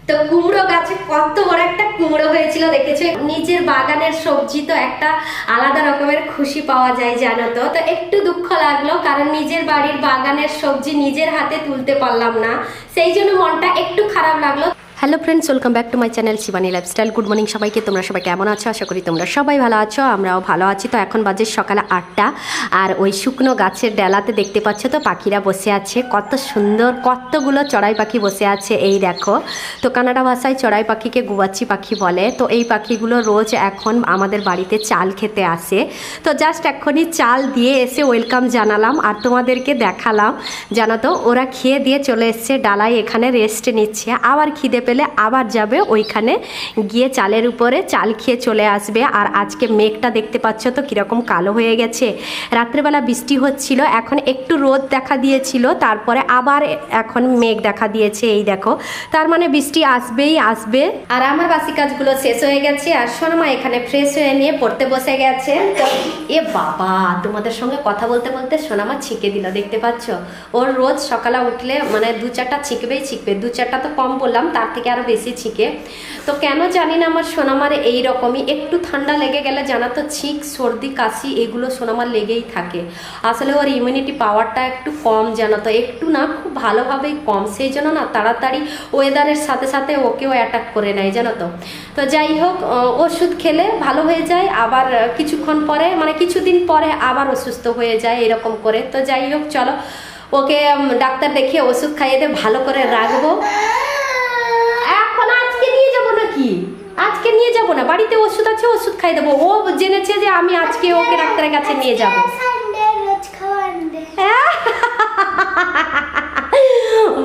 তো কুমড়ো গাছে কত বড় একটা কুমড়ো হয়েছিল দেখেছো। নিজের বাগানের সবজি তো একটা আলাদা রকমের খুশি পাওয়া যায় জানো তো। তো একটু দুঃখ লাগলো কারণ নিজের বাড়ির বাগানের সবজি নিজের হাতে তুলতে পারলাম না, সেই জন্য মনটা একটু খারাপ লাগলো। Hello friends, welcome back to my channel Shivani lifestyle. Good morning সবাইকে। তোমরা সবাই কেমন আছো? আশা করি তোমরা সবাই ভালো আছো, আমরাও ভালো আছি। তো এখন বাজে সকালে 8টা, আর ওই শুকনো গাছের ডালাতে দেখতে পাচ্ছ তো পাখিরা বসে আছে, কত সুন্দর কতগুলো চড়াই পাখি বসে আছে। এই দেখো, তো কানাডা ভাষায় চড়াই পাখিকে গুয়াচি পাখি বলে। তো এই পাখিগুলো রোজ এখন আমাদের বাড়িতে চাল খেতে আসে। তো জাস্ট এখনই চাল দিয়ে এসে ওয়েলকাম জানালাম আর তোমাদেরকে দেখালাম জানো তো। ওরা খেয়ে দিয়ে চলে এসছে ডালায়, এখানে রেস্ট নিচ্ছে। আবার খিদে পেলে আবার যাবে ওইখানে গিয়ে চালের উপরে চাল খেয়ে চলে আসবে। আর আজকে মেঘটা দেখতে পাচ্ছ তো কীরকম কালো হয়ে গেছে। রাত্রেবেলা বৃষ্টি হচ্ছিল, এখন একটু রোদ দেখা দিয়েছিল, তারপরে আবার এখন মেঘ দেখা দিয়েছে। এই দেখো, তার মানে বৃষ্টি আসবেই আসবে। আর আমার বাসি কাজগুলো শেষ হয়ে গেছে আর সোনামা এখানে ফ্রেশ হয়ে নিয়ে পড়তে বসে গেছে। তো এ বাবা, তোমাদের সঙ্গে কথা বলতে বলতে সোনামা ছিঁকে দিল, দেখতে পাচ্ছ। ওর রোজ সকালে উঠলে মানে 2-4টা ছিঁকবেই ছিঁকবে, 2-4টা তো কম বললাম, তার থেকে আরও বেশি ছিঁকে। তো কেন জানি না আমার সোনামার এই রকমই, একটু ঠান্ডা লেগে গেলে জানা তো ছিঁক সর্দি কাশি এগুলো সোনামার লেগেই থাকে। আসলে ওর ইমিউনিটি পাওয়ারটা একটু কম জানো তো, একটু না খুব ভালোভাবেই কম, সেই জন্য না তাড়াতাড়ি ওয়েদারের সাথে সাথে ওকেও অ্যাটাক করে নেয় জানো তো। তো যাই হোক, ওষুধ খেলে ভালো হয়ে যায়, আবার কিছুক্ষণ পরে মানে কিছুদিন পরে আবার অসুস্থ হয়ে যায় এরকম করে। তো যাই হোক, চলো ওকে ডাক্তার দেখিয়ে ওষুধ খাইয়ে দিয়ে ভালো করে রাখবো। আজকে নিয়ে যাব না, বাড়িতে ওষুধ আছে, ওষুধ খাই দেবো। ও জেনেছে যে আমি আজকে ওকে ডাক্তারের কাছে নিয়ে যাব।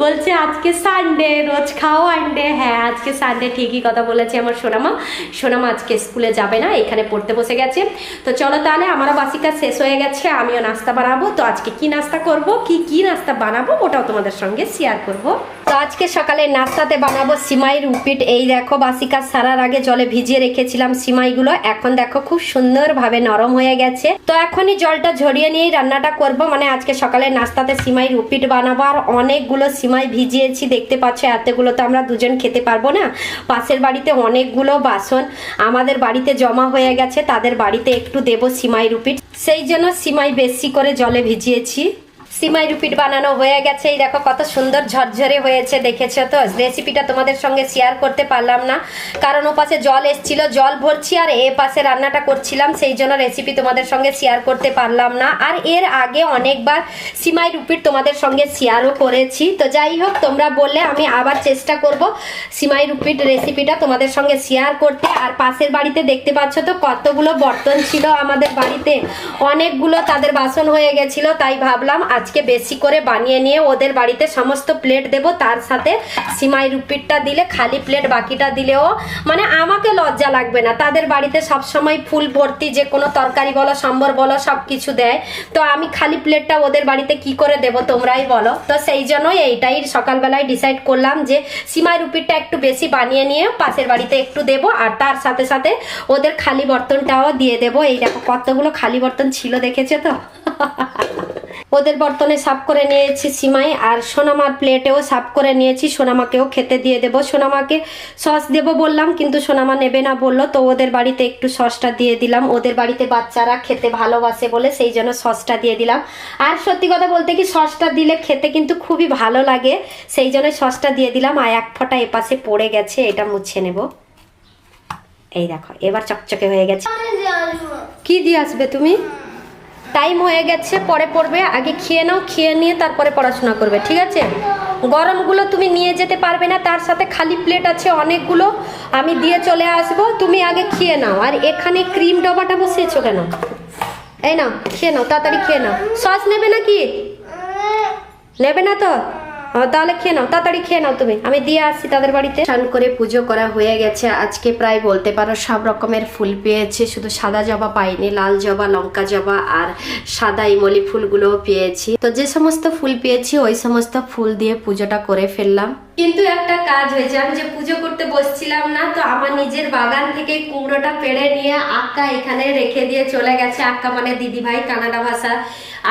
বলছে আজকে সানডে, রোজ খাও আন্ডে। হ্যাঁ, আজকে সানডে, ঠিকই কথা বলেছে আমার সোনামা। সোনামা আজকে স্কুলে যাবে না, এখানে পড়তে বসে গেছে। তো চলো তাহলে, আমারও বাসি কাজ শেষ হয়ে গেছে, আমিও নাস্তা বানাবো। তো আজকে কি নাস্তা করব, কি নাস্তা বানাবো ওটাও তোমাদের সঙ্গে শেয়ার করব। তো আজকে সকালে নাস্তাতে বানাবো সিমাইয়ের উপীট। এই দেখো, বাসি কাজ সারার আগে জলে ভিজিয়ে রেখেছিলাম সিমাইগুলো, এখন দেখো খুব সুন্দরভাবে নরম হয়ে গেছে। তো এখনই জলটা ঝরিয়ে নিয়েই রান্নাটা করব, মানে আজকে সকালে নাস্তাতে সিমাইয়ের উপীট বানাবো। আর অনেকগুলো সিমাই ভিজিয়েছি, দেখতে পাচ্ছ। এতগুলো তো আমরা দুজন খেতে পারবো না। পাশের বাড়িতে অনেকগুলো বাসন আমাদের বাড়িতে জমা হয়ে গেছে, তাদের বাড়িতে একটু দেবো সিমাইয়ের উপীট, সেই জন্য সিমাই বেশি করে জলে ভিজিয়েছি। সিমাই রুপিট বানানো হয়ে গেছে। এই দেখো কত সুন্দর ঝরঝরে হয়েছে, দেখেছো তো। রেসিপিটা তোমাদের সঙ্গে শেয়ার করতে পারলাম না, কারণ ও পাশে জল এসছিল, জল ভরছি আর এ পাশে রান্নাটা করছিলাম, সেই জন্য রেসিপি তোমাদের সঙ্গে শেয়ার করতে পারলাম না। আর এর আগে অনেকবার সিমাই রুপিট তোমাদের সঙ্গে শেয়ারও করেছি। তো যাই হোক, তোমরা বললে আমি আবার চেষ্টা করব সিমাই রুপিট রেসিপিটা তোমাদের সঙ্গে শেয়ার করতে। আর পাশের বাড়িতে দেখতে পাচ্ছ তো কতগুলো বর্তন ছিল আমাদের বাড়িতে, অনেকগুলো তাদের বাসন হয়ে গেছিল, তাই ভাবলাম আজকে বেশি করে বানিয়ে নিয়ে ওদের বাড়িতে সমস্ত প্লেট দেব। তার সাথে সিমাই রুপিটটা দিলে, খালি প্লেট বাকিটা দিলেও মানে আমাকে লজ্জা লাগবে না। তাদের বাড়িতে সব সময় ফুল ভর্তি, যে কোনো তরকারি বলো সম্বর বলো সব কিছু দেয়, তো আমি খালি প্লেটটা ওদের বাড়িতে কি করে দেব তোমরাই বলো। তো সেই জন্যই এইটাই সকালবেলায় ডিসাইড করলাম যে সিমাই রুপিটটা একটু বেশি বানিয়ে নিয়ে পাশের বাড়িতে একটু দেব, আর তার সাথে সাথে ওদের খালি বর্তনটাও দিয়ে দেব। এই দেখো কতগুলো খালি বর্তন ছিল, দেখেছো তো। ওদের বর্তনে সাফ করে নিয়েছি সিমাই, আর সোনামার প্লেটেও সাফ করে নিয়েছি, সোনামাকেও খেতে দিয়ে দেবো। সোনামাকে সস দেব বললাম, কিন্তু সোনামা নেবে না বললো, তো ওদের বাড়িতে একটু সসটা দিয়ে দিলাম। ওদের বাড়িতে বাচ্চারা খেতে ভালোবাসে বলে সেই জন্য সসটা দিয়ে দিলাম। আর সত্যি কথা বলতে কি, সসটা দিলে খেতে কিন্তু খুবই ভালো লাগে, সেই জন্য সসটা দিয়ে দিলাম। আর এক ফোঁটা এপাশে পড়ে গেছে, এটা মুছে নেব। এই দেখো এবার চকচকে হয়ে গেছে। কি দিয়ে আসবে তুমি? টাইম হয়ে গেছে, পরে পড়বে, আগে খেয়ে নাও, খেয়ে নিয়ে তারপরে পড়াশোনা করবে, ঠিক আছে? গরমগুলো তুমি নিয়ে যেতে পারবে না, তার সাথে খালি প্লেট আছে অনেকগুলো, আমি দিয়ে চলে আসবো, তুমি আগে খেয়ে নাও। আর এখানে ক্রিম ডবাটা বসিয়েছো কেন? এই নাও, খেয়ে নাও, তাড়াতাড়ি খেয়ে নাও। সস নেবে নাকি? নেবে না তো? তাহলে খেয়ে নাও, তাড়াতাড়ি খেয়ে নাও তুমি, আমি দিয়ে আসছি তাদের বাড়িতে। স্নান করে পুজো করা হয়ে গেছে। আজকে প্রায় বলতে পারো সব রকমের ফুল পেয়েছি, শুধু সাদা জবা পাইনি, লাল জবা, লঙ্কা জবা আর সাদা ইমলি ফুলগুলোও পেয়েছি। তো যে সমস্ত ফুল পেয়েছি ওই সমস্ত ফুল দিয়ে পুজোটা করে ফেললাম। কিন্তু একটা কাজ হয়েছে, আমি যে পুজো করতে বসছিলাম না, তো আমার নিজের বাগান থেকে কুমড়োটা পেড়ে নিয়ে আক্কা এখানে রেখে দিয়ে চলে গেছে। আক্কা মানে দিদি ভাই, কানাডা ভাষা।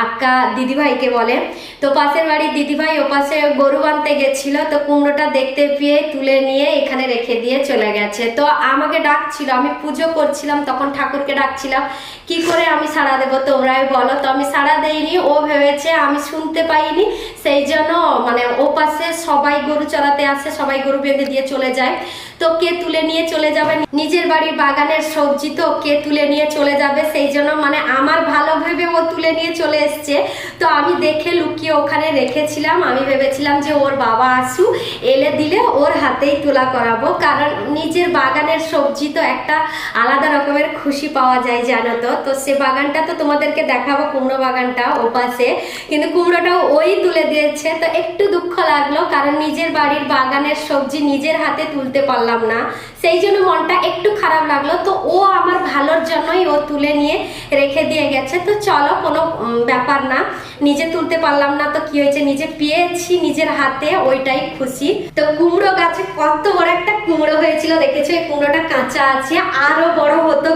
আক্কা দিদিভাইকে বলে। তো পাশের বাড়ির দিদিভাই ওপাশে গরু বানতে গেছিল, তো কুমড়োটা দেখতে পেয়ে তুলে নিয়ে এখানে রেখে দিয়ে চলে গেছে। তো আমাকে ডাকছিল, আমি পুজো করছিলাম তখন ঠাকুরকে ডাকছিলাম, কি করে আমি সাড়া দেবো তোমরাই বলো। তো আমি সাড়া দেইনি, ও ভেবেছে আমি শুনতে পাইনি, সেই জন্য মানে ও পাশে সবাই গরু চড়াতে আসে, সবাই গরু বেঁধে দিয়ে চলে যায়। তো কে তুলে নিয়ে চলে যাবে, নিজের বাড়ির বাগানের সবজি তো কে তুলে নিয়ে চলে যাবে, সেই জন্য মানে আমার ভালো ভেবে ও তুলে নিয়ে চলে এসছে। তো আমি দেখে লুকিয়ে ওখানে রেখেছিলাম, আমি ভেবেছিলাম যে ওর বাবা আসু, এলে দিলে ওর হাতেই তোলা করাবো, কারণ নিজের বাগানের সবজি তো একটা আলাদা রকমের খুশি পাওয়া যায় জানো তো। তো সে বাগানটা তো তোমাদেরকে দেখাবো, কুমড়ো বাগানটা ওপাশে, কিন্তু কুমড়োটাও ওই তুলে দিয়েছে। তো একটু দুঃখ লাগলো, কারণ নিজের বাড়ির বাগানের সবজি নিজের হাতে তুলতে পারলাম না, সেই জন্য মনটা একটু খারাপ লাগলো। তো ও আমার ভালোর জন্যই ও তুলে নিয়ে রেখে দিয়ে গেছে। তো চলো, কোনো ব্যাপার না, নিজে তুলতে পারলাম না তো কি হয়েছে, নিজে পেয়েছি নিজের হাতে, ওইটাই খুশি। তো কুমড়ো গাছে কত বড় একটা কুমড়ো হয়েছিল দেখেছো, এই কুমড়োটা কাঁচা আছে, আরো বড় হতো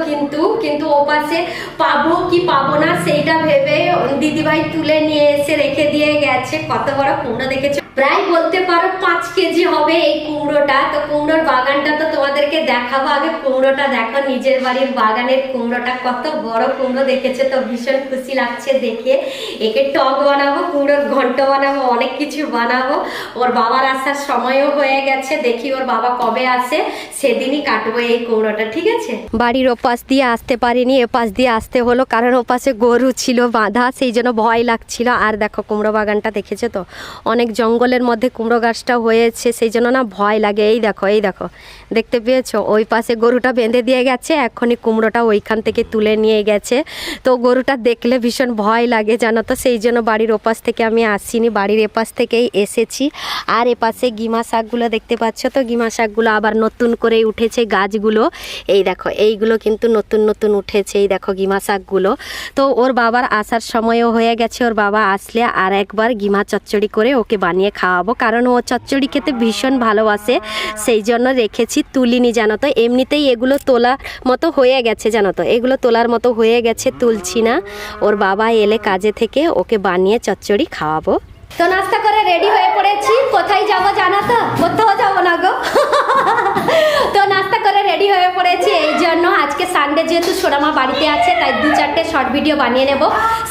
কিন্তু ওপাশে পাবো কি পাবো না সেইটা ভেবে দিদিভাই তুলে নিয়ে এসে রেখে দিয়ে গেছে। কত বড় কুমড়ো দেখেছো, প্রায় বলতে পারো 5 কেজি হবে এই কুমড়োটা। তো কুমড়োর বাগানটা তো তোমাদেরকে দেখাবো, আগে কুমড়োটা দেখো, নিজের বাড়ির বাগানের কুমড়োটা কত বড় কুমড়ো দেখেছে। তো ভীষণ খুশি লাগছে দেখে, একে টক বানাবো, কুমড়োর ঘন্ট বানাবো, অনেক কিছু বানাবো। ওর বাবার আসার সময়ও হয়ে গেছে, দেখি ওর বাবা কবে আসে, সেদিনই কাটবো এই কুমড়োটা, ঠিক আছে। বাড়ির ওপাশ দিয়ে আসতে পারিনি, এপাশ দিয়ে আসতে হলো, কারণ ওপাশে গরু ছিল বাঁধা, সেই জন্য ভয় লাগছিল। আর দেখো কুমড়ো বাগানটা দেখেছো তো, অনেক জঙ্গলের মধ্যে কুমড়ো গাছটা হয়েছে, সেই জন্য না ভয় লাগে। এই দেখো দেখতে পেয়েছো, ওই পাশে গরুটা বেঁধে দিয়ে গেছে, এখনই কুমড়োটা ওইখান থেকে তুলে নিয়ে গেছে। তো গরুটা দেখলে ভীষণ ভয় লাগে জানো তো, সেই জন্য বাড়ির ওপাশ থেকে আমি আসিনি, বাড়ির এপাশ থেকেই এসেছি। আর এপাশে গিমা শাকগুলো দেখতে পাচ্ছ তো, গিমা শাকগুলো আবার নতুন করে উঠেছে গাছগুলো, এই দেখো এইগুলো কিন্তু নতুন উঠেছে, এই দেখো গিমা শাকগুলো। তো ওর বাবার আসার সময়ও হয়ে গেছে, ওর বাবা আসলে আর একবার গিমা চচ্চড়ি করে ওকে বানিয়ে খাওয়াবো, কারণ ও চচ্চড়ি খেতে ভীষণ ভালোবাসে, সেই জন্য রেখেছি, তুলিনি জানো তো। এমনিতেই এগুলো তোলার মতো হয়ে গেছে জানো তো, এগুলো তোলার মতো হয়ে গেছে, তুলছি না। ওর বাবা এলে কাজে থেকে ওকে বানিয়ে চচ্চড়ি খাওয়াবো। তো নাস্তা করে রেডি হয়ে পড়েছি, কোথায় যাবো জানো তো, কোথাও যাবো না গো। তো নাস্তা করে রেডি হয়ে পড়েছি, এই জন্য আজকে সানডে যেহেতু সোনামা বাড়িতে আছে, তাই 2-4টে শর্ট ভিডিও বানিয়ে নেব,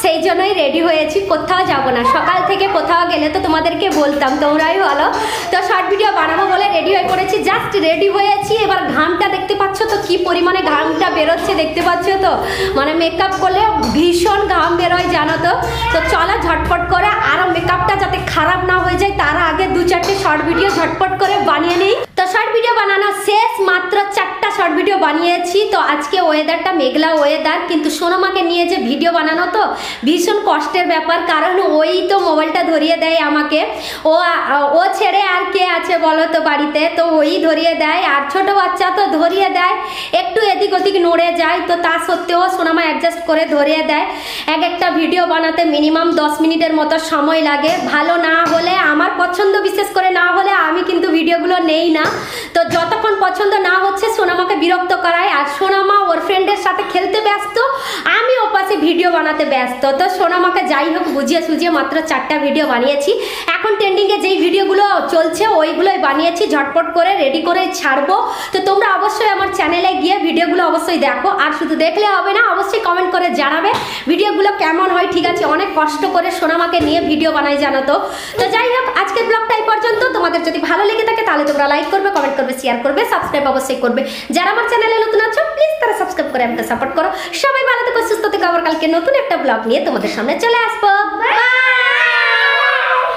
সেই জন্যই রেডি হয়েছি, কোথাও যাব না। সকাল থেকে কোথাও গেলে তো তোমাদেরকে বলতাম, তোমরাই বলো। তো শর্ট ভিডিও বানাবো বলে রেডি হয়ে পড়েছি, জাস্ট রেডি হয়েছি। এবার ঘামটা দেখতে পাচ্ছ তো, কি পরিমাণে ঘামটা বেরোচ্ছে দেখতে পাচ্ছ তো, মানে মেকআপ করলে ভীষণ ঘাম বেরোয় জানো তো। তো চলো ঝটপট করে, আরও মেকআপটা যাতে খারাপ না হয়ে যায় তার আগে 2-4টে শর্ট ভিডিও ঝটপট করে বানিয়ে নিই। তো শর্ট ভিডিও বানানো শেষ, মাত্র 4টা শর্ট ভিডিও বানিয়েছি। তো আজকে ওয়েদারটা মেঘলা ওয়েদার, কিন্তু সোনামাকে নিয়ে যে ভিডিও বানানো তো ভীষণ কষ্টের ব্যাপার, কারণ ওই তো মোবাইলটা ধরিয়ে দেয় আমাকে, ও ছেড়ে আর কে আছে বলো তো বাড়িতে, তো ওই ধরিয়ে দেয়, আর ছোট বাচ্চা তো ধরিয়ে দেয়, একটু এদিক ওদিক নড়ে যায়, তো তা সত্ত্বেও সোনামা অ্যাডজাস্ট করে ধরিয়ে দেয়। একটা ভিডিও বানাতে মিনিমাম 10 মিনিটের মতো সময় লাগে, ভালো না হলে, আমার পছন্দ বিশেষ করে না হলে আমি কিন্তু ভিডিওগুলো নেই না। তো যতক্ষণ পছন্দ না হচ্ছে সোনামাকে বিরক্ত করায়, আর সোনামা ওর ফ্রেন্ডের সাথে খেলতে ব্যস্ত, আমি ওপাশে ভিডিও বানাতে ব্যস্ত। তো সোনামাকে যাই হোক বুঝিয়ে সুঝিয়ে মাত্র 4টা ভিডিও বানিয়েছি। এখন ট্রেন্ডিংয়ে যেই ভিডিওগুলো চলছে ওইগুলোই বানিয়েছি, ঝটপট করে রেডি করে ছাড়বো। তো তোমরা অবশ্যই আমার চ্যানেলে গিয়ে ভিডিওগুলো অবশ্যই দেখো, আর শুধু দেখলে হবে না, অবশ্যই কমেন্ট করে জানাবে ভিডিওগুলো কেমন হয়, ঠিক আছে। অনেক কষ্ট করে সোনামাকে নিয়ে ভিডিও বানাই জানো তো। তো যাই হোক, আজকের ব্লগটা এই পর্যন্ত। তোমাদের যদি ভালো লেগে থাকে তাহলে তোমরা লাইক করবে, কমেন্ট করবে, শেয়ার করবে, সাবস্ক্রাইব অবশ্যই করবে। যারা আমার চ্যানেলে নতুন আছো প্লিজ তারা সাবস্ক্রাইব করে আমাকে সাপোর্ট করো। সবাই ভালো থেকো, সুস্থ থেকো, আবার কালকে নতুন একটা ব্লগ নিয়ে তোমাদের সামনে চলে আসবো। বাই।